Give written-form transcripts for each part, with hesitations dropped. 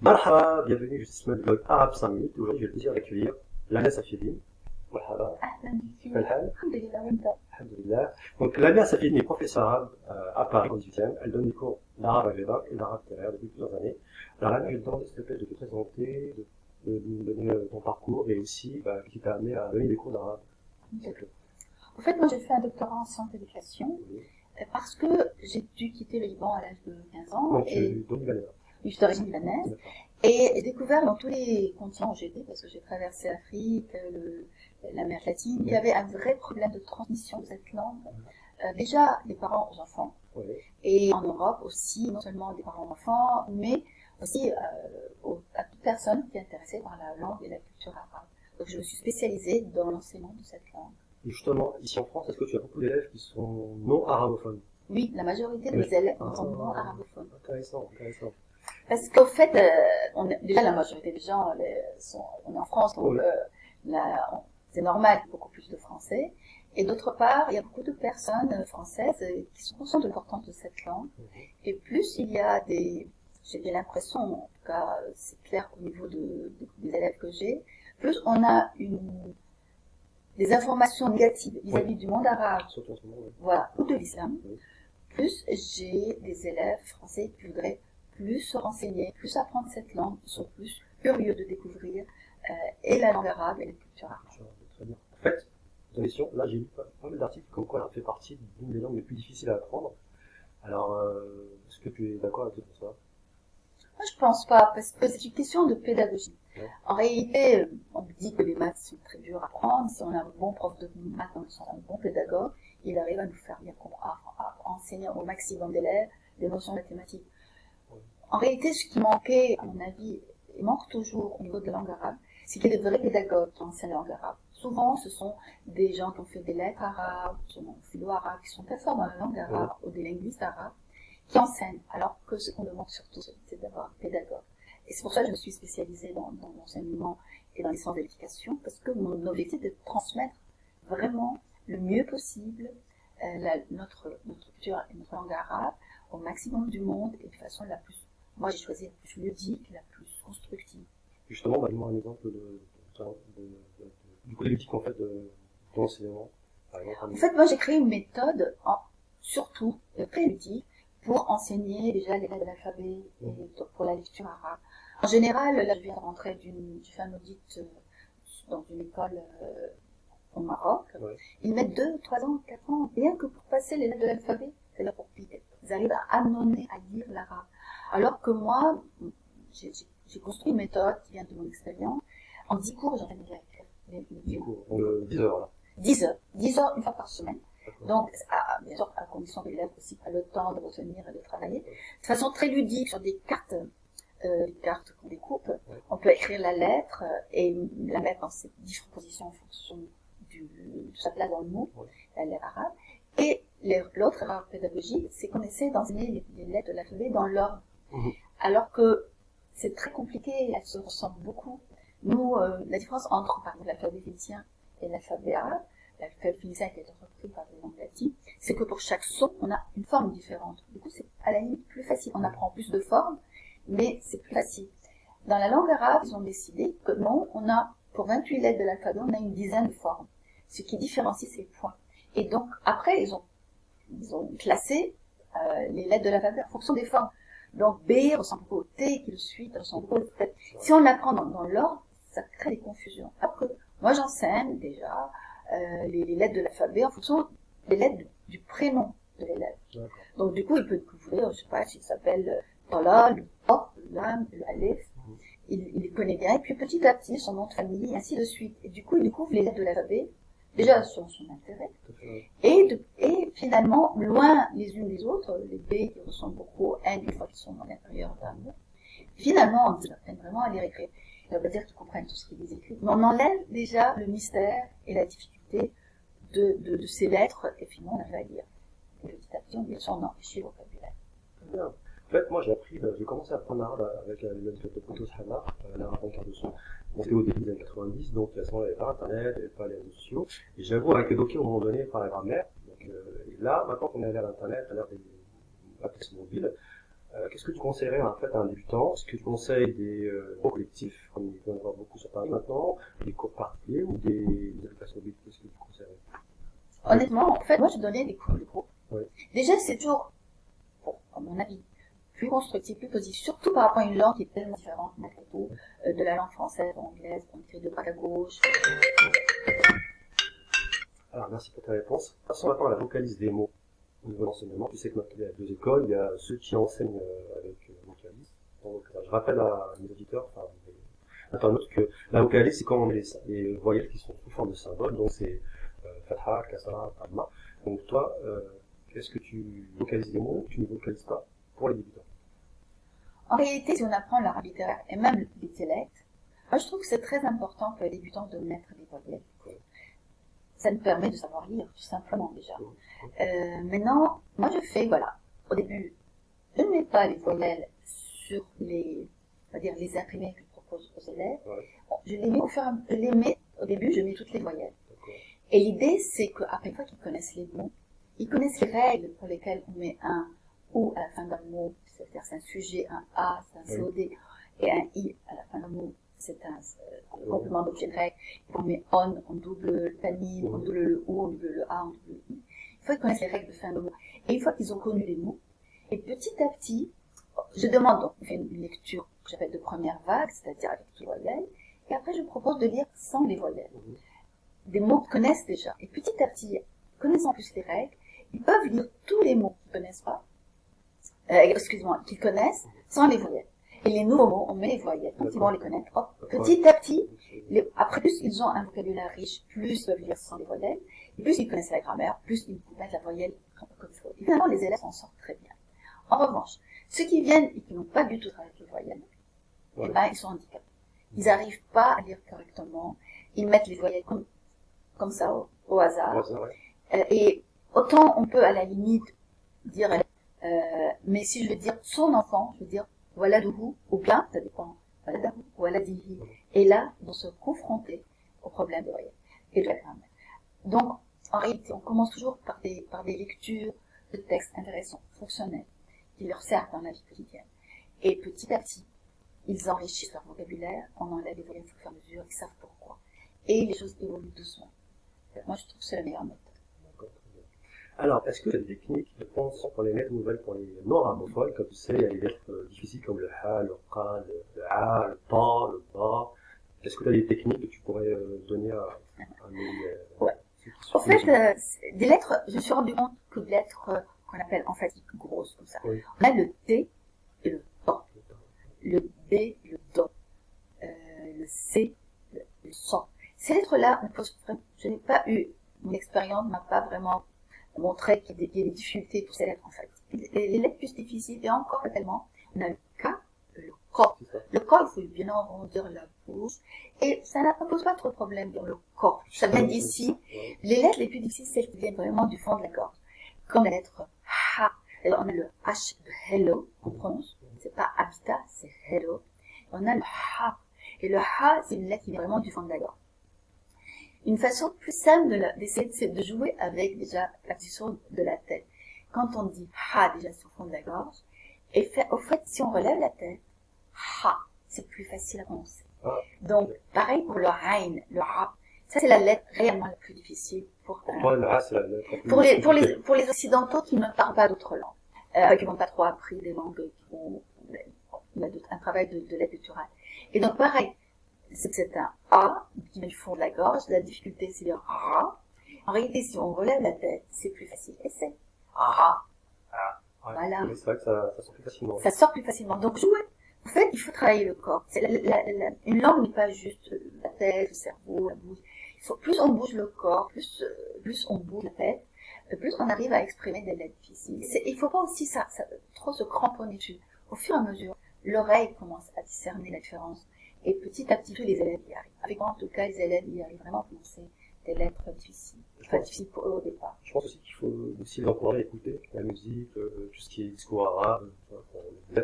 Marhaba, bienvenue jusqu'à le blog Arabe 5 minutes. Aujourd'hui, j'ai le plaisir d'accueillir Lamia Safieddine. Marhaba. أهلا كيف بك. الحال؟ الحمد لله وأنت؟ Alhamdulillah. Donc, Lamia Safieddine est professeure arabe à Paris, au 18e. Elle donne des cours d'arabe maghrébin et d'arabe littéraire depuis plusieurs années. Alors, Lamia, je vais te demander, s'il te plaît, de te présenter, de nous donner ton parcours et aussi qui t'a amené à donner des cours d'arabe. S'il te plaît. En fait, moi j'ai fait un doctorat en sciences d'éducation Oui. parce que j'ai dû quitter le Liban à l'âge de 15 ans Donc, tu et es d'origine libanaise. je suis d'origine libanaise D'accord. et j'ai découvert dans tous les continents où j'étais, parce que j'ai traversé l'Afrique, l'Amérique latine, il y avait un vrai problème de transmission de cette langue. Déjà des parents aux enfants Oui. et en Europe aussi, non seulement des parents aux enfants, mais aussi à toute personne qui est intéressée par la langue et la culture arabe. Donc je me suis spécialisée dans l'enseignement de cette langue. Et justement, ici en France, est-ce que tu as beaucoup d'élèves qui sont non arabophones? Oui, la majorité de Oui. mes élèves Ah. sont non arabophones. Intéressant, intéressant. Parce qu'en fait, déjà la majorité des gens, on est en France, donc Oui. c'est normal qu'il y ait beaucoup plus de Français. Et d'autre part, il y a beaucoup de personnes françaises qui sont conscientes de l'importance de cette langue. Et plus il y a j'ai bien l'impression, en tout cas c'est clair au niveau des élèves que j'ai, plus on a des informations négatives vis-à-vis du monde arabe, Surtout en ce moment, oui. voilà, ou de l'islam, Oui. plus j'ai des élèves français qui voudraient plus se renseigner, plus apprendre cette langue, qui sont plus curieux de découvrir et la langue arabe et la culture arabe. Très bien. En fait, dans question, là j'ai lu pas mal d'articles comme quoi elle fait partie d'une des langues les plus difficiles à apprendre. Alors, est-ce que tu es d'accord avec tout ça? Moi, je pense pas, parce que c'est une question de pédagogie. Ouais. En réalité, on dit que les maths sont très dures à apprendre. Si on a un bon prof de maths, un bon pédagogue, il arrive à nous faire bien comprendre, à enseigner au maximum d'élèves des notions mathématiques. Ouais. En réalité, ce qui manquait, à mon avis, et manque toujours au niveau de la langue arabe, c'est qu'il y a de vrais pédagogues qui enseignent la langue arabe. Souvent, ce sont des gens qui ont fait des lettres arabes, qui sont philo-arabes, qui sont très forts dans la langue arabe, ou des linguistes arabes, qui enseignent, alors que ce qu'on demande surtout, c'est d'avoir un pédagogue. Et c'est pour ça que je me suis spécialisée dans l'enseignement et dans les sciences de l'éducation, parce que mon objectif est de transmettre vraiment le mieux possible notre culture et notre langue arabe au maximum du monde et de façon la plus, moi j'ai choisi la plus ludique, la plus constructive. Justement, donne-moi un exemple du côté ludique en fait de l'enseignement. Par exemple, En fait, moi j'ai créé une méthode, surtout très ludique, pour enseigner déjà les lettres de l'alphabet et pour la lecture arabe. En général, là je viens de rentrer, j'ai fait un audit dans une école au Maroc. Ouais. Ils mettent 2, 3 ans, 4 ans, rien que pour passer les lettres de l'alphabet, c'est-à-dire pour piquer. Ils arrivent à annoncer, à lire l'arabe. Alors que moi, j'ai construit une méthode qui vient de mon expérience. En 10 cours, j'arrive déjà à écrire les 10 cours, donc 10 heures là. 10 heures. 10 heures une fois par semaine. Donc, bien sûr, à condition que l'élève aussi pas le temps de retenir et de travailler. De façon très ludique, sur des cartes qu'on découpe, Ouais. on peut écrire la lettre et la mettre dans ses différentes positions en fonction de sa place dans le mot, Ouais. la lettre arabe. Et l'autre erreur pédagogique, c'est qu'on essaie d'enseigner les lettres de l'alphabet dans l'ordre. Alors que c'est très compliqué, elles se ressemblent beaucoup. Nous, la différence entre, par exemple, l'alphabet phénicien et l'alphabet arabe, l'alphabet phénicien qui a été repris par les langues latines, c'est que pour chaque son, on a une forme différente. Du coup, c'est à la limite plus facile. On apprend plus de formes, mais c'est plus facile. Dans la langue arabe, ils ont décidé que non, pour 28 lettres de l'alphabet, on a une dizaine de formes. Ce qui différencie, c'est le point. Et donc, après, ils ont classé les lettres de l'alphabet en fonction des formes. Donc, B ressemble beaucoup au T, qui le suit, ressemble beaucoup au T. Si on l'apprend dans l'ordre, ça crée des confusions. Après, moi, j'enseigne déjà les lettres de l'alphabet en fonction des lettres du prénom de l'élève. D'accord. Donc, du coup, il peut découvrir, je sais pas, s'il s'appelle Tala, le Pop, le Lam, le Aleph. Il les connaît bien. Et puis, petit à petit, son nom de famille, et ainsi de suite. Et du coup, il découvre les lettres de l'alphabet, déjà sur son intérêt. Et finalement, loin les unes des autres, les B qui ressemblent beaucoup aux N une fois qu'ils sont dans l'intérieur d'un mot, finalement, on apprend vraiment à les réécrire. Ça veut pas dire qu'ils comprennent tout ce qu'ils disent écrit, mais on enlève déjà le mystère et la difficulté de ces lettres, et finalement, on arrive à lire. Et petit à petit, on bien sûr, on enrichit le vocabulaire. Bien. En fait, moi j'ai commencé à apprendre l'arabe avec la méthode de Poto Hana, l'arabe en quart de son. Bon, c'était au début des années 90, donc à ce moment-là, il n'y avait pas Internet, il n'y avait pas les réseaux sociaux. Et j'avoue, avec le dossier, au moment donné, par la grammaire. Donc, et là, maintenant qu'on est allé à l'Internet, à l'ère des applications mobiles, Qu'est-ce que tu conseillerais en fait à un débutant? Est-ce que tu conseilles des cours collectifs, comme il peut y en avoir beaucoup sur Paris maintenant, des cours particuliers ou des applications mobiles? Qu'est-ce que tu conseillerais? Honnêtement, en fait, moi, je donnais des cours de groupe. Oui. Déjà, c'est toujours, bon, à mon avis, plus constructif, plus positif, surtout par rapport à une langue qui est tellement différente, malgré tout, de la langue française ou anglaise, on écrit de droite à gauche. Alors, merci pour ta réponse. Passons maintenant à la vocalise des mots au niveau de l'enseignement. Tu sais que maintenant, il y a deux écoles. Il y a ceux qui enseignent avec vocalise. Donc, je rappelle à mes auditeurs, enfin, internautes, que la vocalise, c'est quand on met les voyelles qui sont sous forme de symboles. Donc, c'est Fatha, Kasra, Dhamma. Donc, toi, est-ce que tu vocalises des mots ou tu ne vocalises pas pour les débutants? En réalité, si on apprend l'arabe littéraire et même les dialectes, moi, je trouve que c'est très important pour les débutants de mettre des voyelles. Ça nous permet de savoir lire, tout simplement, déjà. Maintenant, moi, je fais, voilà, au début, je ne mets pas les voyelles sur les, on va dire, les imprimés que je propose aux élèves. Ouais. Bon, je les mets au début, je mets toutes les voyelles. D'accord. Et l'idée, c'est qu'après une fois qu'ils connaissent les mots, ils connaissent les règles pour lesquelles on met un ou à la fin d'un mot, c'est-à-dire c'est un sujet, un a, c'est un COD, et un i à la fin d'un mot, c'est un complément d'objet grec. On met on double le tanine, on double le ou, on double le a, on double le i. Il faut qu'ils connaissent les règles de fin de mot. Et une fois qu'ils ont connu les mots, et petit à petit, je demande donc, on fait une lecture que j'appelle de première vague, c'est-à-dire avec toutes les voyelles, et après je propose de lire sans les voyelles. Des mots qu'ils connaissent déjà. Et petit à petit, connaissant plus les règles, ils peuvent lire tous les mots qu'ils connaissent pas, qu'ils connaissent, sans les voyelles. Et les nouveaux mots, on met les voyelles. Quand ils vont les connaître, hop, petit à petit, après plus ils ont un vocabulaire riche, plus ils peuvent lire sans les voyelles, et plus ils connaissent la grammaire, plus ils mettent la voyelle comme il faut. Et finalement, les élèves s'en sortent très bien. En revanche, ceux qui viennent et qui n'ont pas du tout travaillé avec les voyelles, eh ben, ils sont handicapés. Ils n'arrivent pas à lire correctement, ils mettent les voyelles comme ça, au hasard. Et autant on peut à la limite dire, mais si je veux dire son enfant, je veux dire voilà d'où, ou bien, ça dépend, voilà d'où, voilà d'ihi. Et là, ils vont se confronter au problème de voyelles et de la grammaire. Donc, en réalité, on commence toujours par des lectures de textes intéressants, fonctionnels, qui leur servent dans la vie quotidienne. Et petit à petit, ils enrichissent leur vocabulaire, on enlève les voyelles au fur et à mesure, ils savent pourquoi. Et les choses évoluent doucement. Moi, je trouve que c'est la meilleure méthode. Alors, est-ce que tu as des techniques de pensée pour les lettres nouvelles pour les non-arabophones? Comme tu sais, il y a des lettres difficiles comme le ha, le qa, le a, le ta, le ba. Est-ce que tu as des techniques que tu pourrais donner à ouais. En fait, des lettres, je me suis rendu compte que des lettres qu'on appelle emphatiques, grosses, comme ça. Oui. On a le T et le ta, le B, le do, le C, le son. Ces lettres-là, je n'ai pas eu, mon expérience ne m'a pas vraiment montré qu'il y a des difficultés pour ces lettres en fait. Les lettres plus difficiles, et encore tellement, on a le K, le Ko. Le Ko, il faut bien arrondir la bouche, et ça ne pose pas trop de problème dans le Ko. Ça vient d'ici. Les lettres les plus difficiles, c'est celles qui viennent vraiment du fond de la gorge. Comme la lettre H. Alors, on a le H de hello, on prononce. C'est pas habitat, c'est hello. On a le H. Et le H, c'est une lettre qui vient vraiment du fond de la gorge. Une façon plus simple d'essayer c'est de jouer avec déjà la position de la tête. Quand on dit ha déjà sur le fond de la gorge, et au fait, si on relève la tête, ha, c'est plus facile à prononcer. Donc, pareil pour le ain, le ha. Ça, c'est la lettre réellement la plus difficile pour le ha, c'est la lettre la plus pour les occidentaux qui ne parlent pas d'autres langues, qui n'ont pas trop appris des langues, il y a un travail de lettre culturelle. Et donc, pareil, c'est un A qui vient du fond de la gorge. La difficulté, c'est le A. En réalité, si on relève la tête, c'est plus facile. Et c'est A. Ouais. Voilà. C'est vrai que ça sort plus facilement. Ça sort plus facilement. Donc, jouer. En fait, il faut travailler le corps. Une langue n'est pas juste la tête, le cerveau, la bouche. Plus on bouge le corps, plus on bouge la tête, plus on arrive à exprimer des lettres difficiles. Il faut pas aussi trop se cramponner dessus. Au fur et à mesure, l'oreille commence à discerner la différence. Et petit à petit, tous les élèves y arrivent. Avec moi, en tout cas, les élèves y arrivent vraiment à prononcer des lettres difficiles. Pas difficiles pour eux au départ. Je pense aussi qu'il faut aussi les encourager à écouter la musique, tout ce qui est discours arabe.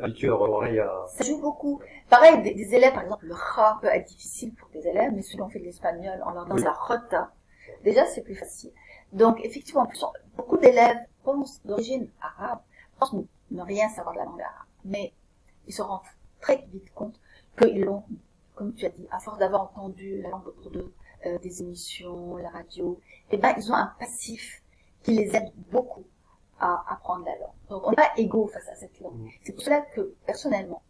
Habituer leur oreille à... Ça joue beaucoup. Pareil, des élèves, par exemple, le kha peut être difficile pour des élèves, mais ceux qui ont fait de l'espagnol, on leur donne la rota. Déjà, c'est plus facile. Donc, effectivement, en plus, beaucoup d'élèves pensent d'origine arabe, pensent ne rien savoir de la langue arabe. mais ils se rendent très vite compte qu'ils l'ont, comme tu as dit, à force d'avoir entendu la langue autour d'eux, des émissions, la radio, et ben ils ont un passif qui les aide beaucoup à apprendre la langue. Donc on n'est pas égaux face à cette langue. C'est pour cela que personnellement,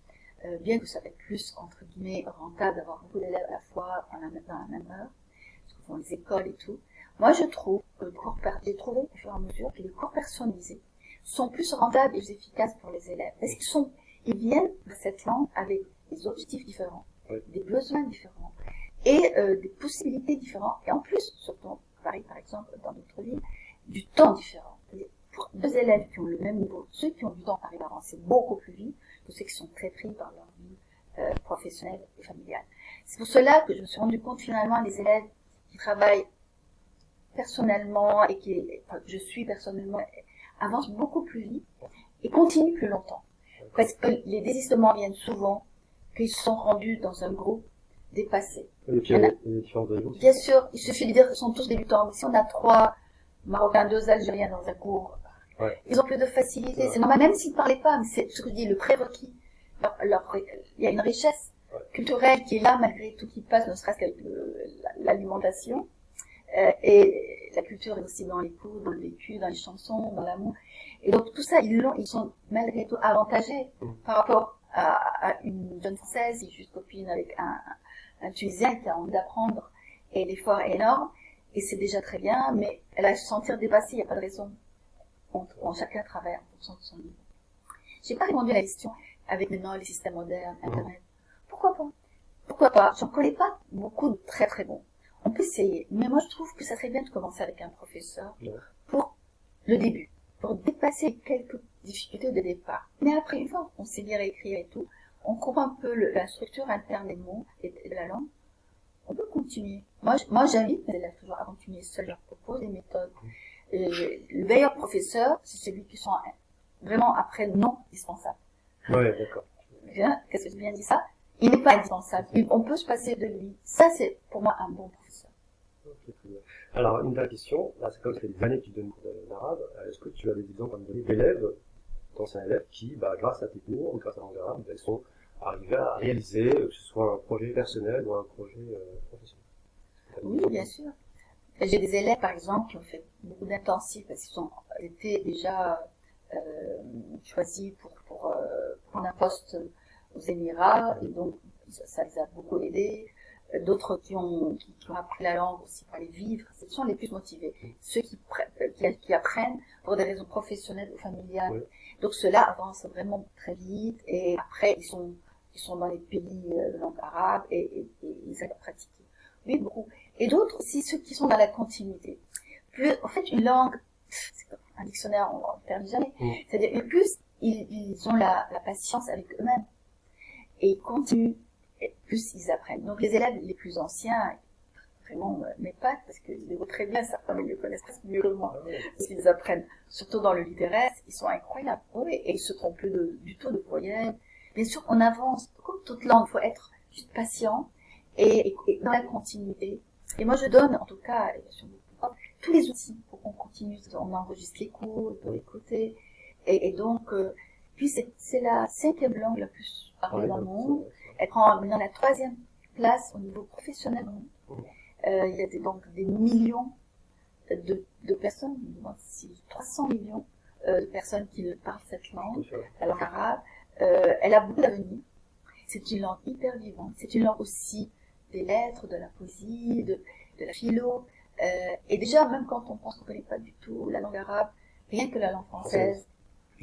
bien que ça va être plus entre guillemets rentable d'avoir beaucoup d'élèves à la fois dans la même heure, ce que font les écoles et tout, moi je trouve que j'ai trouvé au fur et à mesure que les cours personnalisés sont plus rentables et plus efficaces pour les élèves parce qu'ils viennent de cette langue avec des objectifs différents, des besoins différents et des possibilités différentes et en plus, surtout Paris par exemple, dans d'autres villes, du temps différent. Pour deux élèves qui ont le même niveau, ceux qui ont du temps arrivent à avancer beaucoup plus vite que ceux qui sont très pris par leur vie professionnelle et familiale. C'est pour cela que je me suis rendu compte finalement les élèves qui travaillent personnellement et je suis personnellement avancent beaucoup plus vite et continuent plus longtemps. Parce que les désistements viennent souvent qu'ils se sont rendus dans un groupe dépassé. Et puis, bien sûr, il suffit de dire qu'ils sont tous débutants. Mais si on a 3 Marocains, 2 Algériens dans un cours, ils ont plus de facilité. C'est normal, même s'ils ne parlaient pas, mais c'est ce que je dis, le prérequis. Il y a une richesse culturelle qui est là, malgré tout qui passe, ne serait-ce qu'avec l'alimentation. Et la culture est aussi dans les cours, dans le vécu, dans les chansons, dans l'amour. Et donc tout ça, ils sont malgré tout avantagés par rapport à une jeune Française, qui est juste copine avec un Tunisien qui a envie d'apprendre, et l'effort est énorme, et c'est déjà très bien, mais elle va se sentir dépassée, il n'y a pas de raison. On chacun travaille en fonction de son niveau. J'ai pas répondu à la question avec maintenant les systèmes modernes, Internet. Pourquoi pas? Pourquoi pas? J'en connais pas beaucoup de très très bons. On peut essayer, mais moi je trouve que ça serait bien de commencer avec un professeur pour le début, pour dépasser quelques difficultés de départ. Mais après, une fois qu'on sait lire et écrire et tout, on comprend un peu la structure interne des mots et de la langue, on peut continuer. Moi j'invite mes élèves toujours à continuer seuls, je leur propose des méthodes. Le meilleur professeur, c'est celui qui sont vraiment après non indispensable. Ouais, d'accord. Qu'est-ce que j'ai bien dit ça? Il n'est pas indispensable. On peut se passer de lui. Ça, c'est pour moi un bon professeur. Ok, très bien. Alors, une dernière question. Là, c'est comme ça fait des années que tu donnes l'arabe. Est-ce que tu as des exemples d'élèves, d'anciens élèves, qui, grâce à tes cours, ou grâce à l'arabe, ils sont arrivés à réaliser, que ce soit un projet personnel ou un projet professionnel? Oui, bien sûr. J'ai des élèves, par exemple, qui ont fait beaucoup d'intensifs parce qu'ils ont été déjà choisis pour prendre un poste aux Émirats, et donc ça les a beaucoup aidés. D'autres qui ont appris la langue aussi pour aller vivre, ce sont les plus motivés. Ceux qui apprennent pour des raisons professionnelles ou familiales. Oui. Donc ceux-là avancent vraiment très vite et après ils sont dans les pays de langue arabe et ils aiment pratiquer. Oui, beaucoup. Et d'autres aussi, ceux qui sont dans la continuité. En fait, une langue, c'est comme un dictionnaire, on ne perd jamais. C'est-à-dire, plus ils ont la patience avec eux-mêmes. Et ils continuent, et plus ils apprennent. Donc les élèves les plus anciens, vraiment m'épatent, parce qu'ils les voient très bien, certains ils les connaissent presque mieux que moi, parce qu'ils apprennent, surtout dans le littéraire, ils sont incroyables. Oui, et ils se trompent plus du tout de voyelles. Bien sûr, on avance, comme toute langue, il faut être juste patient, et dans la continuité. Et moi je donne, en tout cas, tous les outils pour qu'on continue. On enregistre les cours, on peut écouter, et donc, puis c'est la 5e langue la plus parlée dans le monde. Elle prend maintenant la 3e place au niveau professionnel. Il y a donc des millions de personnes, 300 millions de personnes qui parlent cette langue, la langue arabe. Elle a beaucoup d'avenir. C'est une langue hyper vivante. C'est une langue aussi des lettres, de la poésie, de la philo. Et déjà, même quand on pense qu'on ne connaît pas du tout la langue arabe, rien que la langue française,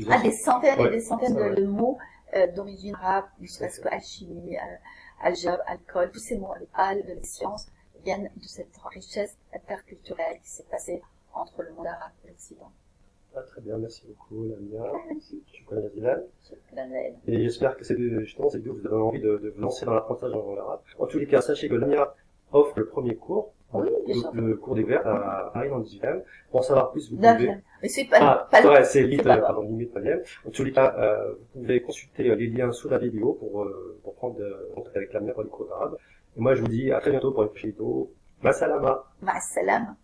a des centaines et des centaines de mots d'origine arabe, ne serait-ce que alchimie, al-jab, alcool, tous ces mots avec al de la science viennent de cette richesse interculturelle qui s'est passée entre le monde arabe et l'Occident. Très bien, merci beaucoup, Lamia. Tu connais la Zilal. Je connais. Et j'espère que justement, ces deux, vous avez envie de vous lancer dans l'apprentissage en langue arabe. En tous les cas, sachez que Lamia offre le premier cours. Oui, le cours découverte à Paris dans le 18e. Pour en savoir plus, vous pouvez... Mais c'est pas c'est limite 9e. En tous les cas, vous pouvez consulter les liens sous la vidéo pour prendre contact avec Lamia pour les cours d'arabe. Et moi, je vous dis à très bientôt pour une prochaine vidéo. Ma salama. Ma salama.